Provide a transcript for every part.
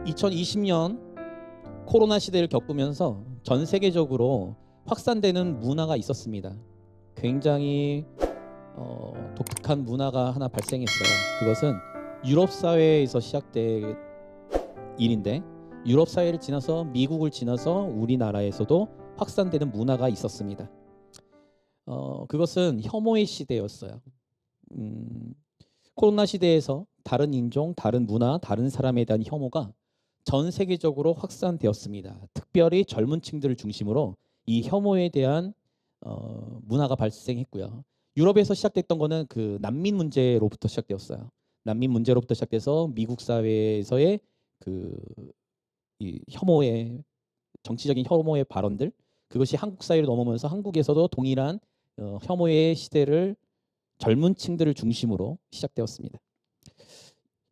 2020년 코로나 시대를 겪으면서 전 세계적으로 확산되는 문화가 있었습니다. 굉장히 독특한 문화가 하나 발생했어요. 그것은 유럽 사회에서 시작된 일인데, 유럽 사회를 지나서 미국을 지나서 우리나라에서도 확산되는 문화가 있었습니다. 그것은 혐오의 시대였어요. 코로나 시대에서 다른 인종, 다른 문화, 다른 사람에 대한 혐오가 전 세계적으로 확산되었습니다. 특별히 젊은 층들을 중심으로 이 혐오에 대한 문화가 발생했고요. 유럽에서 시작됐던 거는 그 난민 문제로부터 시작되었어요. 난민 문제로부터 시작돼서 미국 사회에서의 이 혐오의 정치적인 혐오의 발언들, 그것이 한국 사회로 넘어오면서 한국에서도 동일한 혐오의 시대를 젊은 층들을 중심으로 시작되었습니다.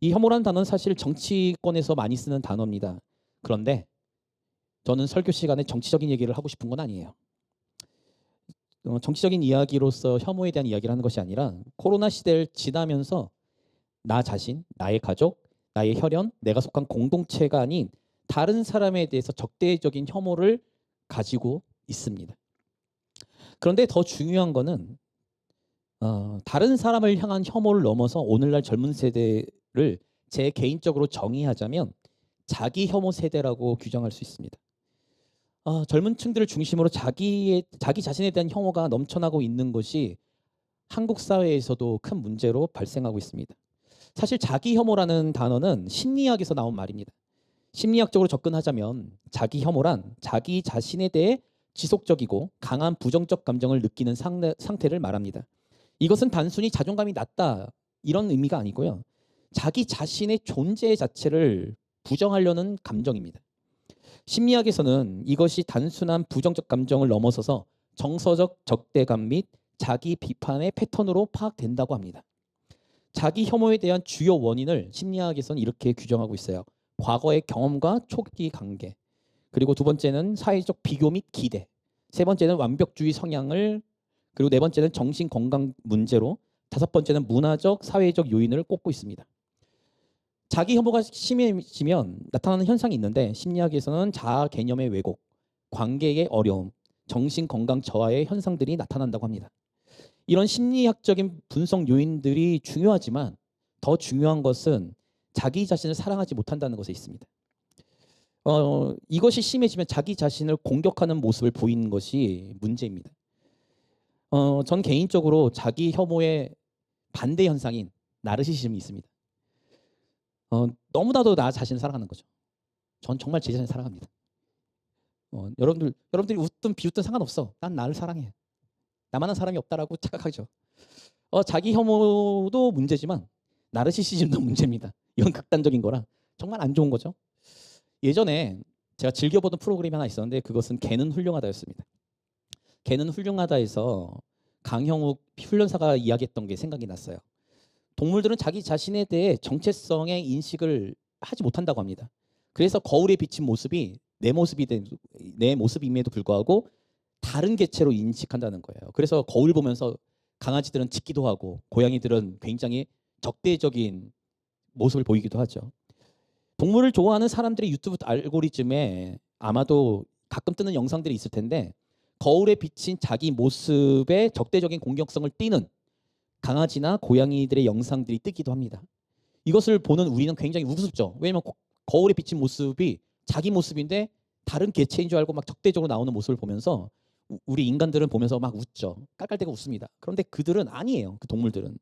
이 혐오라는 단어는 사실 정치권에서 많이 쓰는 단어입니다. 그런데 저는 설교 시간에 정치적인 얘기를 하고 싶은 건 아니에요. 정치적인 이야기로서 혐오에 대한 이야기를 하는 것이 아니라 코로나 시대를 지나면서 나 자신, 나의 가족, 나의 혈연, 내가 속한 공동체가 아닌 다른 사람에 대해서 적대적인 혐오를 가지고 있습니다. 그런데 더 중요한 거는 다른 사람을 향한 혐오를 넘어서 오늘날 젊은 세대를 제 개인적으로 정의하자면 자기 혐오 세대라고 규정할 수 있습니다. 젊은 층들을 중심으로 자기 자신에 대한 혐오가 넘쳐나고 있는 것이 한국 사회에서도 큰 문제로 발생하고 있습니다. 사실 자기 혐오라는 단어는 심리학에서 나온 말입니다. 심리학적으로 접근하자면 자기 혐오란 자기 자신에 대해 지속적이고 강한 부정적 감정을 느끼는 상태를 말합니다. 이것은 단순히 자존감이 낮다 이런 의미가 아니고요. 자기 자신의 존재 자체를 부정하려는 감정입니다. 심리학에서는 이것이 단순한 부정적 감정을 넘어서서 정서적 적대감 및 자기 비판의 패턴으로 파악된다고 합니다. 자기 혐오에 대한 주요 원인을 심리학에서는 이렇게 규정하고 있어요. 과거의 경험과 초기 관계, 그리고 두 번째는 사회적 비교 및 기대, 세 번째는 완벽주의 성향을, 그리고 네 번째는 정신건강 문제로, 다섯 번째는 문화적, 사회적 요인을 꼽고 있습니다. 자기 혐오가 심해지면 나타나는 현상이 있는데 심리학에서는 자아 개념의 왜곡, 관계의 어려움, 정신건강 저하의 현상들이 나타난다고 합니다. 이런 심리학적인 분석 요인들이 중요하지만 더 중요한 것은 자기 자신을 사랑하지 못한다는 것에 있습니다. 이것이 심해지면 자기 자신을 공격하는 모습을 보이는 것이 문제입니다. 전 개인적으로 자기 혐오의 반대 현상인 나르시시즘이 있습니다. 너무나도 나 자신을 사랑하는 거죠. 전 정말 제 자신을 사랑합니다. 여러분들이 웃든 비웃든 상관없어. 난 나를 사랑해. 나만한 사람이 없다라고 착각하죠. 자기 혐오도 문제지만 나르시시즘도 문제입니다. 이건 극단적인 거라 정말 안 좋은 거죠. 예전에 제가 즐겨보던 프로그램이 하나 있었는데 그것은 개는 훌륭하다였습니다. 개는 훌륭하다에서 강형욱 훈련사가 이야기했던 게 생각이 났어요. 동물들은 자기 자신에 대해 정체성의 인식을 하지 못한다고 합니다. 그래서 거울에 비친 모습이 내 모습임에도 불구하고 다른 개체로 인식한다는 거예요. 그래서 거울 보면서 강아지들은 짖기도 하고 고양이들은 굉장히 적대적인 모습을 보이기도 하죠. 동물을 좋아하는 사람들의 유튜브 알고리즘에 아마도 가끔 뜨는 영상들이 있을 텐데 거울에 비친 자기 모습에 적대적인 공격성을 띠는 강아지나 고양이들의 영상들이 뜨기도 합니다. 이것을 보는 우리는 굉장히 우습죠. 왜냐하면 거울에 비친 모습이 자기 모습인데 다른 개체인 줄 알고 막 적대적으로 나오는 모습을 보면서 우리 인간들은 보면서 막 웃죠. 깔깔대고 웃습니다. 그런데 그들은 아니에요. 그 동물들은.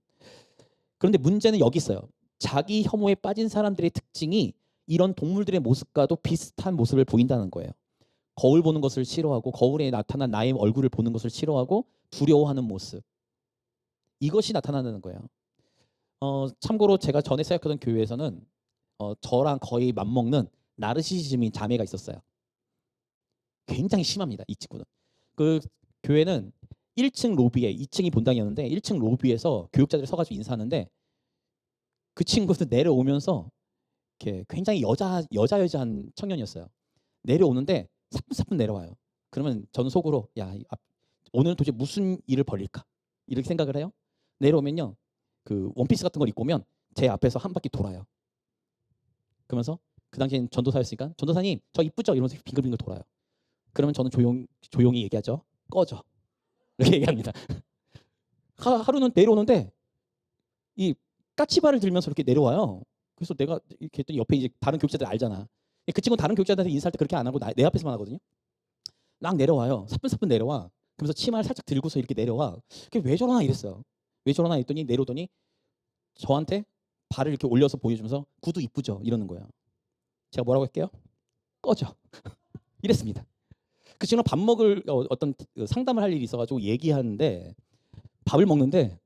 그런데 문제는 여기 있어요. 자기 혐오에 빠진 사람들의 특징이 이런 동물들의 모습과도 비슷한 모습을 보인다는 거예요. 거울 보는 것을 싫어하고 거울에 나타난 나의 얼굴을 보는 것을 싫어하고 두려워하는 모습. 이것이 나타나는 거예요. 참고로 제가 전에 생각하던 교회에서는 저랑 거의 맞먹는 나르시시즘인 자매가 있었어요. 굉장히 심합니다. 이 친구는. 그 교회는 1층 로비에 2층이 본당이었는데 1층 로비에서 교육자들이 서가지고 인사하는데 그 친구는 내려오면서 이렇게 굉장히 여자한 청년이었어요. 내려오는데 사뿐사뿐 내려와요. 그러면 저는 속으로 야 오늘은 도대체 무슨 일을 벌일까 이렇게 생각을 해요. 내려오면요 그 원피스 같은 걸 입고 오면 제 앞에서 한 바퀴 돌아요. 그러면서 그 당시엔 전도사였으니까 전도사님 저 이쁘죠? 이러면서 빙글빙글 돌아요. 그러면 저는 조용히 얘기하죠. 꺼져. 이렇게 얘기합니다. 하루는 내려오는데 이 까치발을 들면서 이렇게 내려와요. 그래서 내가 이렇게 했더니 옆에 이제 다른 교육자들 알잖아. 그 친구는 다른 교육자들한테 인사할 때 그렇게 안 하고 내 앞에서만 하거든요. 막 내려와요. 사뿐사뿐 내려와. 그러면서 치마를 살짝 들고서 이렇게 내려와. 그게 왜 저러나 이랬어요. 왜 저러나 했더니 내려오더니 저한테 발을 이렇게 올려서 보여주면서 구두 이쁘죠? 이러는 거예요. 제가 뭐라고 할게요? 꺼져. 이랬습니다. 그 친구랑 밥 먹을 어떤 상담을 할 일이 있어가지고 얘기하는데 밥을 먹는데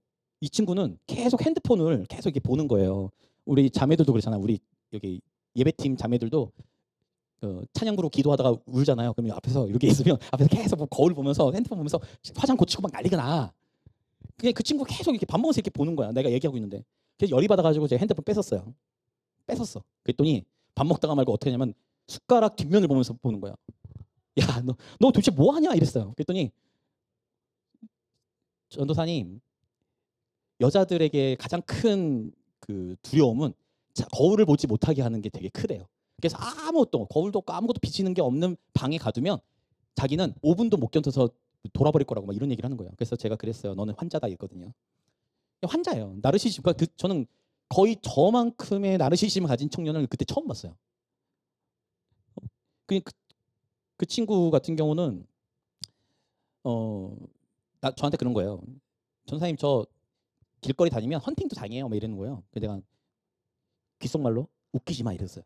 이 친구는 계속 핸드폰을 계속 이렇게 보는 거예요. 우리 자매들도 그렇잖아. 우리 여기 예배팀 자매들도 찬양부로 기도하다가 울잖아요. 그러면 앞에서 이렇게 있으면 앞에서 계속 뭐 거울 보면서 핸드폰 보면서 화장 고치고 막 난리가 나. 그냥 그 친구 계속 이렇게 밥 먹으면서 이렇게 보는 거야. 내가 얘기하고 있는데. 그래서 열이 받아가지고 제가 핸드폰 뺏었어요. 뺏었어. 그랬더니 밥 먹다가 말고 어떻게 하냐면 숟가락 뒷면을 보면서 보는 거야. 야, 너 도대체 뭐 하냐 이랬어요. 그랬더니 전도사님, 여자들에게 가장 큰 그 두려움은 거울을 보지 못하게 하는 게 되게 크대요. 그래서 아무것도 거울도 없고 아무것도 비치는 게 없는 방에 가두면 자기는 5분도 못 견뎌서 돌아버릴 거라고 막 이런 얘기를 하는 거예요. 그래서 제가 그랬어요. 너는 환자다 이랬거든요. 환자예요. 나르시즘. 그러니까 저는 거의 저만큼의 나르시즘을 가진 청년을 그때 처음 봤어요. 그 친구 같은 경우는 저한테 그런 거예요. 전사님 저 길거리 다니면 헌팅도 당해요. 막 이러는 거예요. 그래서 내가 귓속말로 웃기지 마 이랬어요.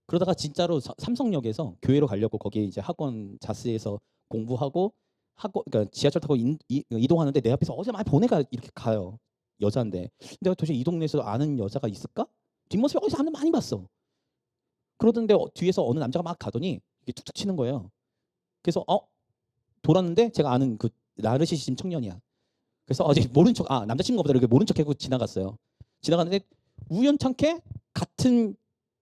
그러다가 진짜로 삼성역에서 교회로 가려고 거기에 이제 학원 자스에서 공부하고 그러니까 지하철 타고 이동하는데 내 앞에서 어제 많이 보내가 이렇게 가요. 여자인데 내가 도대체 이 동네에서 아는 여자가 있을까? 뒷모습이 어디서 많이 봤어. 그러던데 뒤에서 어느 남자가 막 가더니 이게 툭툭 치는 거예요. 그래서 돌았는데 제가 아는 그 나르시시즘 청년이야. 그래서 어제 모른 척 남자친구가 보다 이렇게 모른 척하고 지나갔어요. 지나갔는데 우연찮게 같은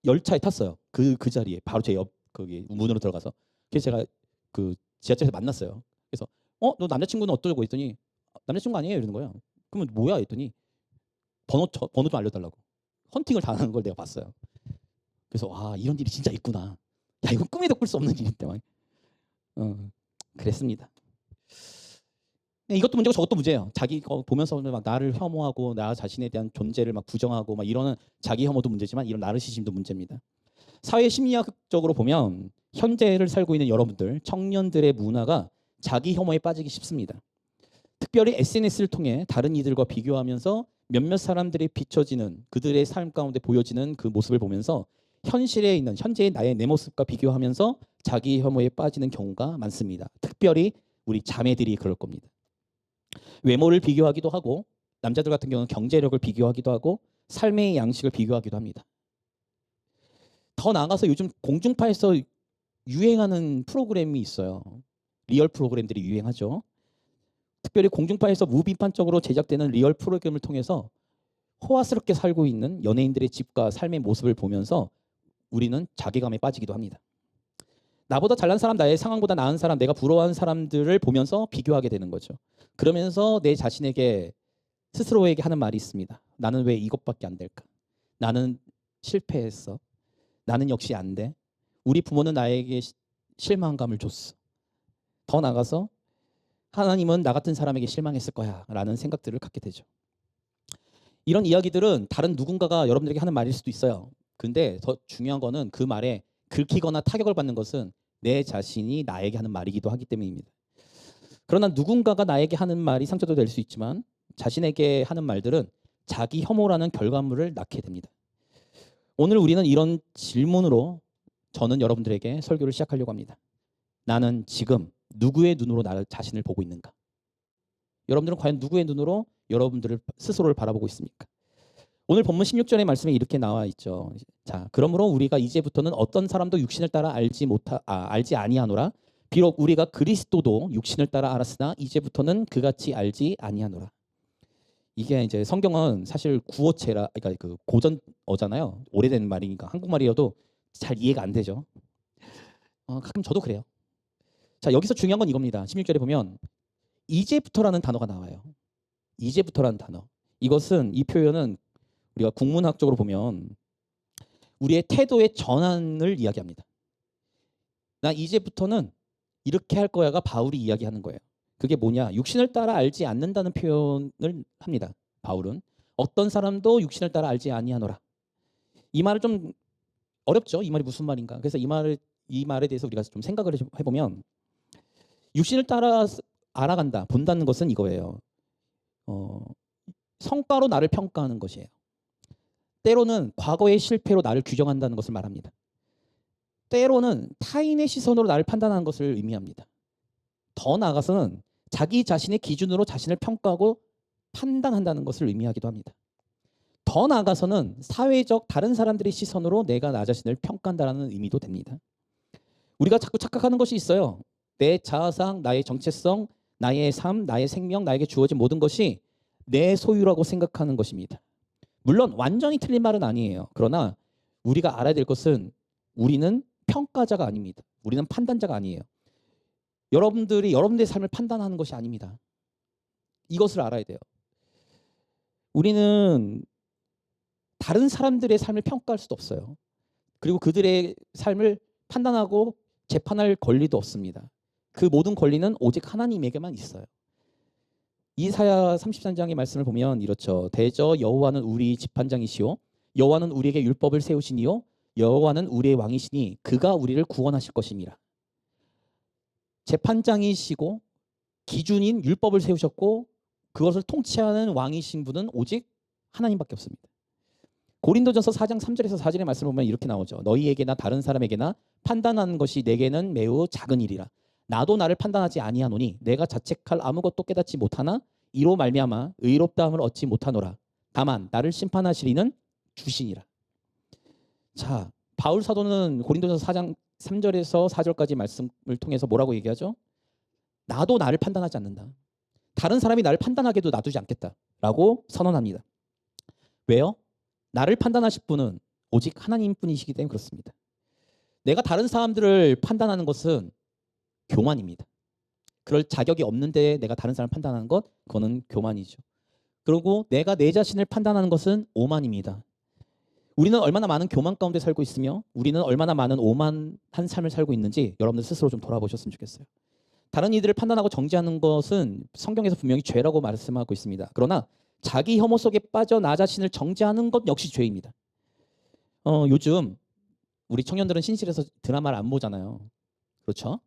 열차에 탔어요. 그 자리에 바로 제 옆 거기 문으로 들어가서. 그래서 제가 그 지하철에서 만났어요. 그래서 너 남자친구는 어떠고 했더니 남자친구 아니에요 이러는 거예요. 그러면 뭐야 했더니 번호 좀 알려달라고. 헌팅을 당하는 걸 내가 봤어요. 그래서 이런 일이 진짜 있구나. 야 이건 꿈에도 꿀 수 없는 일인데 막. 그랬습니다. 이것도 문제고 저것도 문제예요. 자기 보면서 막 나를 혐오하고 나 자신에 대한 존재를 막 부정하고 막 이러는 자기 혐오도 문제지만 이런 나르시즘도 문제입니다. 사회 심리학적으로 보면 현재를 살고 있는 여러분들 청년들의 문화가 자기 혐오에 빠지기 쉽습니다. 특별히 SNS를 통해 다른 이들과 비교하면서 몇몇 사람들이 비춰지는 그들의 삶 가운데 보여지는 그 모습을 보면서 현실에 있는 현재의 나의 내 모습과 비교하면서 자기 혐오에 빠지는 경우가 많습니다. 특별히 우리 자매들이 그럴 겁니다. 외모를 비교하기도 하고 남자들 같은 경우는 경제력을 비교하기도 하고 삶의 양식을 비교하기도 합니다. 더 나아가서 요즘 공중파에서 유행하는 프로그램이 있어요. 리얼 프로그램들이 유행하죠. 특별히 공중파에서 무비판적으로 제작되는 리얼 프로그램을 통해서 호화스럽게 살고 있는 연예인들의 집과 삶의 모습을 보면서 우리는 자괴감에 빠지기도 합니다. 나보다 잘난 사람, 나의 상황보다 나은 사람, 내가 부러워하는 사람들을 보면서 비교하게 되는 거죠. 그러면서 내 자신에게 스스로에게 하는 말이 있습니다. 나는 왜 이것밖에 안 될까? 나는 실패했어. 나는 역시 안 돼. 우리 부모는 나에게 실망감을 줬어. 더 나아가서 하나님은 나 같은 사람에게 실망했을 거야 라는 생각들을 갖게 되죠. 이런 이야기들은 다른 누군가가 여러분들에게 하는 말일 수도 있어요. 근데 더 중요한 거는 그 말에 긁히거나 타격을 받는 것은 내 자신이 나에게 하는 말이기도 하기 때문입니다. 그러나 누군가가 나에게 하는 말이 상처도 될 수 있지만 자신에게 하는 말들은 자기 혐오라는 결과물을 낳게 됩니다. 오늘 우리는 이런 질문으로 저는 여러분들에게 설교를 시작하려고 합니다. 나는 지금 누구의 눈으로 나 자신을 보고 있는가? 여러분들은 과연 누구의 눈으로 여러분들을 스스로를 바라보고 있습니까? 오늘 본문 16절의 말씀에 이렇게 나와 있죠. 자, 그러므로 우리가 이제부터는 어떤 사람도 육신을 따라 알지 아니하노라. 비록 우리가 그리스도도 육신을 따라 알았으나 이제부터는 그같이 알지 아니하노라. 이게 이제 성경은 사실 구어체라, 그러니까 그 고전어잖아요. 오래된 말이니까 한국말이어도 잘 이해가 안 되죠. 가끔 저도 그래요. 자, 여기서 중요한 건 이겁니다. 16절에 보면 이제부터라는 단어가 나와요. 이제부터라는 단어. 이 표현은 우리가 국문학적으로 보면 우리의 태도의 전환을 이야기합니다. 나 이제부터는 이렇게 할 거야가 바울이 이야기하는 거예요. 그게 뭐냐? 육신을 따라 알지 않는다는 표현을 합니다. 바울은 어떤 사람도 육신을 따라 알지 아니하노라. 이 말을 좀 어렵죠. 이 말이 무슨 말인가? 그래서 이 말에 대해서 우리가 좀 생각을 해보면 육신을 따라 알아간다, 본다는 것은 이거예요. 성과로 나를 평가하는 것이에요. 때로는 과거의 실패로 나를 규정한다는 것을 말합니다. 때로는 타인의 시선으로 나를 판단하는 것을 의미합니다. 더 나아가서는 자기 자신의 기준으로 자신을 평가하고 판단한다는 것을 의미하기도 합니다. 더 나아가서는 사회적 다른 사람들의 시선으로 내가 나 자신을 평가한다는 의미도 됩니다. 우리가 자꾸 착각하는 것이 있어요. 내 자아상, 나의 정체성, 나의 삶, 나의 생명, 나에게 주어진 모든 것이 내 소유라고 생각하는 것입니다. 물론 완전히 틀린 말은 아니에요. 그러나 우리가 알아야 될 것은 우리는 평가자가 아닙니다. 우리는 판단자가 아니에요. 여러분들이 여러분들의 삶을 판단하는 것이 아닙니다. 이것을 알아야 돼요. 우리는 다른 사람들의 삶을 평가할 수도 없어요. 그리고 그들의 삶을 판단하고 재판할 권리도 없습니다. 그 모든 권리는 오직 하나님에게만 있어요. 이사야 33장의 말씀을 보면 이렇죠. 대저 여호와는 우리 재판장이시오. 여호와는 우리에게 율법을 세우시니요. 여호와는 우리의 왕이시니 그가 우리를 구원하실 것임이라. 재판장이시고 기준인 율법을 세우셨고 그것을 통치하는 왕이신 분은 오직 하나님밖에 없습니다. 고린도전서 4장 3절에서 4절의 말씀을 보면 이렇게 나오죠. 너희에게나 다른 사람에게나 판단하는 것이 내게는 매우 작은 일이라. 나도 나를 판단하지 아니하노니 내가 자책할 아무것도 깨닫지 못하나 이로 말미암아 의롭다함을 얻지 못하노라. 다만 나를 심판하시리는 주시니라. 자, 바울 사도는 고린도전서 4장 3절에서 4절까지 말씀을 통해서 뭐라고 얘기하죠? 나도 나를 판단하지 않는다. 다른 사람이 나를 판단하게도 놔두지 않겠다라고 선언합니다. 왜요? 나를 판단하실 분은 오직 하나님뿐이시기 때문에 그렇습니다. 내가 다른 사람들을 판단하는 것은 교만입니다. 그럴 자격이 없는데 내가 다른 사람을 판단하는 것, 그거는 교만이죠. 그리고 내가 내 자신을 판단하는 것은 오만입니다. 우리는 얼마나 많은 교만 가운데 살고 있으며 우리는 얼마나 많은 오만한 삶을 살고 있는지 여러분들 스스로 좀 돌아보셨으면 좋겠어요. 다른 이들을 판단하고 정죄하는 것은 성경에서 분명히 죄라고 말씀하고 있습니다. 그러나 자기 혐오 속에 빠져 나 자신을 정죄하는 것 역시 죄입니다. 요즘 우리 청년들은 신실해서 드라마를 안 보잖아요. 그렇죠?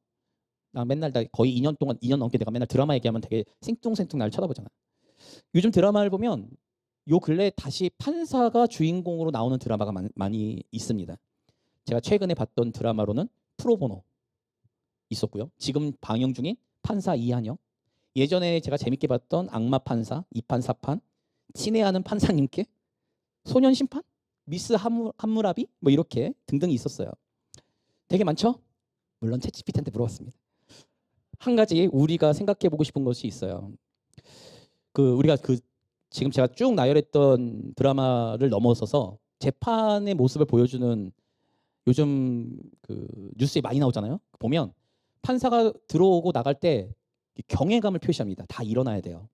나 맨날 거의 2년 동안 2년 넘게 내가 맨날 드라마 얘기하면 되게 생뚱생뚱 날 쳐다보잖아. 요즘 드라마를 보면 요 근래 다시 판사가 주인공으로 나오는 드라마가 많이 있습니다. 제가 최근에 봤던 드라마로는 프로보노 있었고요. 지금 방영 중인 판사 이한영, 예전에 제가 재밌게 봤던 악마 판사, 2판, 4판, 친애하는 판사님께, 소년 심판, 미스 함무라비 뭐 이렇게 등등이 있었어요. 되게 많죠? 물론 챗GPT한테 물어봤습니다. 한 가지 우리가 생각해 보고 싶은 것이 있어요. 우리가 지금 제가 쭉 나열했던 드라마를 넘어서서 재판의 모습을 보여주는 요즘 뉴스에 많이 나오잖아요. 보면 판사가 들어오고 나갈 때 경외감을 표시합니다. 다 일어나야 돼요.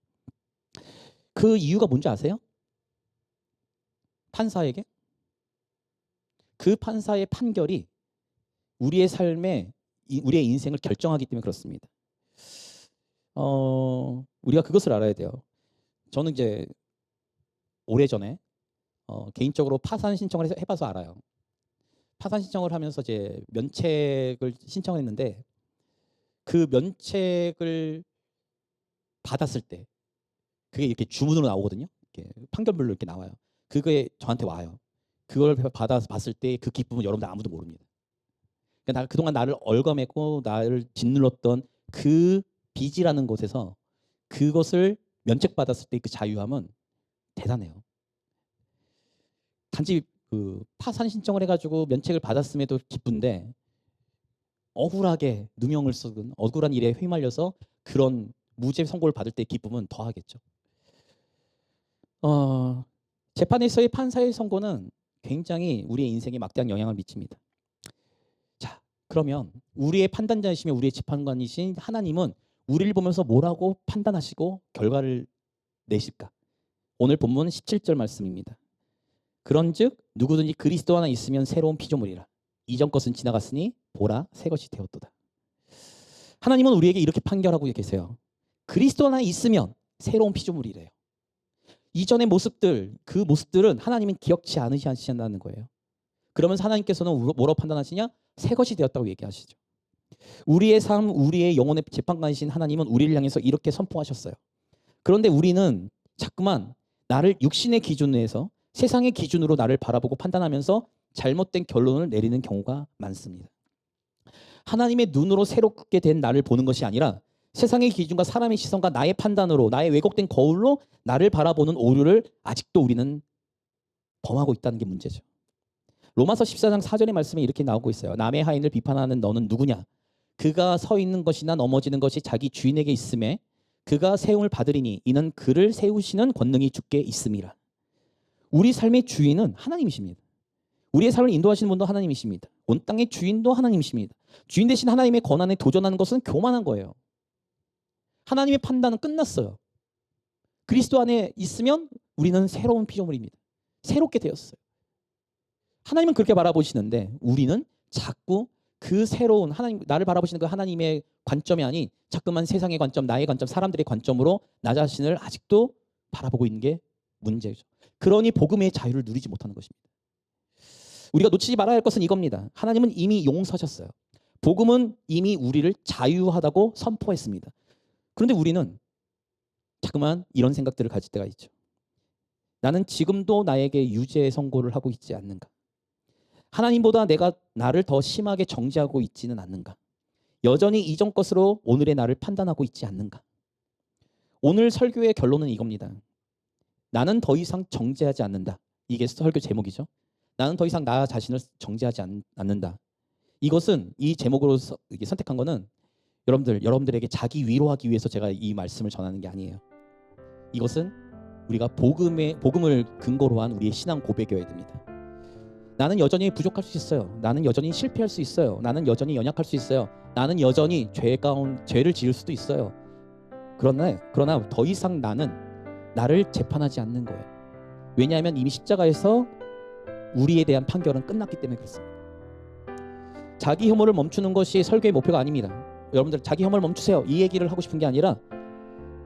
그 이유가 뭔지 아세요? 판사에게 그 판사의 판결이 우리의 삶에 우리의 인생을 결정하기 때문에 그렇습니다. 우리가 그것을 알아야 돼요. 저는 이제 오래전에 개인적으로 파산 신청을 해봐서 알아요. 파산 신청을 하면서 이제 면책을 신청했는데 그 면책을 받았을 때 그게 이렇게 주문으로 나오거든요. 이렇게 판결문으로 이렇게 나와요. 그게 저한테 와요. 그걸 받아서 봤을 때 그 기쁨은 여러분들 아무도 모릅니다. 그러니까 그동안 나를 얽어매고 나를 짓눌렀던 그 빚이라는 곳에서 그것을 면책받았을 때 그 자유함은 대단해요. 단지 파산 신청을 해가지고 면책을 받았음에도 기쁜데 억울하게 누명을 썩은 억울한 일에 휘말려서 그런 무죄 선고를 받을 때 기쁨은 더하겠죠. 재판에서의 판사의 선고는 굉장히 우리의 인생에 막대한 영향을 미칩니다. 자, 그러면 우리의 판단자이시며 우리의 재판관이신 하나님은 우리를 보면서 뭐라고 판단하시고 결과를 내실까? 오늘 본문 17절 말씀입니다. 그런즉 누구든지 그리스도 안에 있으면 새로운 피조물이라. 이전 것은 지나갔으니 보라 새 것이 되었도다. 하나님은 우리에게 이렇게 판결하고 계세요. 그리스도 안에 있으면 새로운 피조물이래요. 이전의 모습들, 그 모습들은 하나님은 기억치 않으신다는 거예요. 그러면서 하나님께서는 뭐라고 판단하시냐? 새 것이 되었다고 얘기하시죠. 우리의 삶, 우리의 영혼의 재판관이신 하나님은 우리를 향해서 이렇게 선포하셨어요. 그런데 우리는 자꾸만 나를 육신의 기준에서 세상의 기준으로 나를 바라보고 판단하면서 잘못된 결론을 내리는 경우가 많습니다. 하나님의 눈으로 새롭게 된 나를 보는 것이 아니라 세상의 기준과 사람의 시선과 나의 판단으로, 나의 왜곡된 거울로 나를 바라보는 오류를 아직도 우리는 범하고 있다는 게 문제죠. 로마서 14장 4절의 말씀에 이렇게 나오고 있어요. 남의 하인을 비판하는 너는 누구냐? 그가 서 있는 것이나 넘어지는 것이 자기 주인에게 있음에 그가 세움을 받으리니 이는 그를 세우시는 권능이 주께 있음이라. 우리 삶의 주인은 하나님이십니다. 우리의 삶을 인도하시는 분도 하나님이십니다. 온 땅의 주인도 하나님이십니다. 주인 대신 하나님의 권한에 도전하는 것은 교만한 거예요. 하나님의 판단은 끝났어요. 그리스도 안에 있으면 우리는 새로운 피조물입니다. 새롭게 되었어요. 하나님은 그렇게 바라보시는데 우리는 자꾸 그 새로운 하나님, 나를 바라보시는 그 하나님의 관점이 아닌 자꾸만 세상의 관점, 나의 관점, 사람들의 관점으로 나 자신을 아직도 바라보고 있는 게 문제죠. 그러니 복음의 자유를 누리지 못하는 것입니다. 우리가 놓치지 말아야 할 것은 이겁니다. 하나님은 이미 용서하셨어요. 복음은 이미 우리를 자유하다고 선포했습니다. 그런데 우리는 자꾸만 이런 생각들을 가질 때가 있죠. 나는 지금도 나에게 유죄 선고를 하고 있지 않는가? 하나님보다 내가 나를 더 심하게 정죄하고 있지는 않는가? 여전히 이전 것으로 오늘의 나를 판단하고 있지 않는가? 오늘 설교의 결론은 이겁니다. 나는 더 이상 정죄하지 않는다. 이게 설교 제목이죠. 나는 더 이상 나 자신을 정죄하지 않는다. 이것은 이 제목으로 선택한 거는 여러분들에게 자기 위로하기 위해서 제가 이 말씀을 전하는 게 아니에요. 이것은 우리가 복음을 근거로 한 우리의 신앙 고백이어야 됩니다. 나는 여전히 부족할 수 있어요. 나는 여전히 실패할 수 있어요. 나는 여전히 연약할 수 있어요. 나는 여전히 죄를 지을 수도 있어요. 그러나 더 이상 나는 나를 재판하지 않는 거예요. 왜냐하면 이미 십자가에서 우리에 대한 판결은 끝났기 때문에 그렇습니다. 자기 혐오를 멈추는 것이 설교의 목표가 아닙니다. 여러분들 자기 혐오를 멈추세요. 이 얘기를 하고 싶은 게 아니라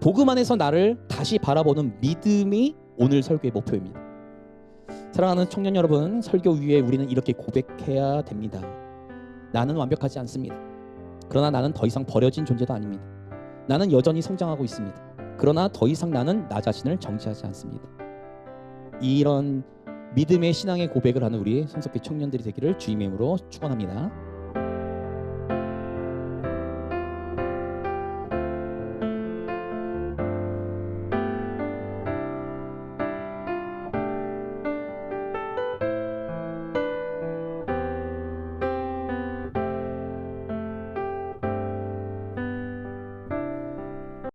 복음 안에서 나를 다시 바라보는 믿음이 오늘 설교의 목표입니다. 사랑하는 청년 여러분, 설교 위에 우리는 이렇게 고백해야 됩니다. 나는 완벽하지 않습니다. 그러나 나는 더 이상 버려진 존재도 아닙니다. 나는 여전히 성장하고 있습니다. 그러나 더 이상 나는 나 자신을 정죄하지 않습니다. 이런 믿음의 신앙의 고백을 하는 우리 손석희 청년들이 되기를 주님의 이름으로 축원합니다.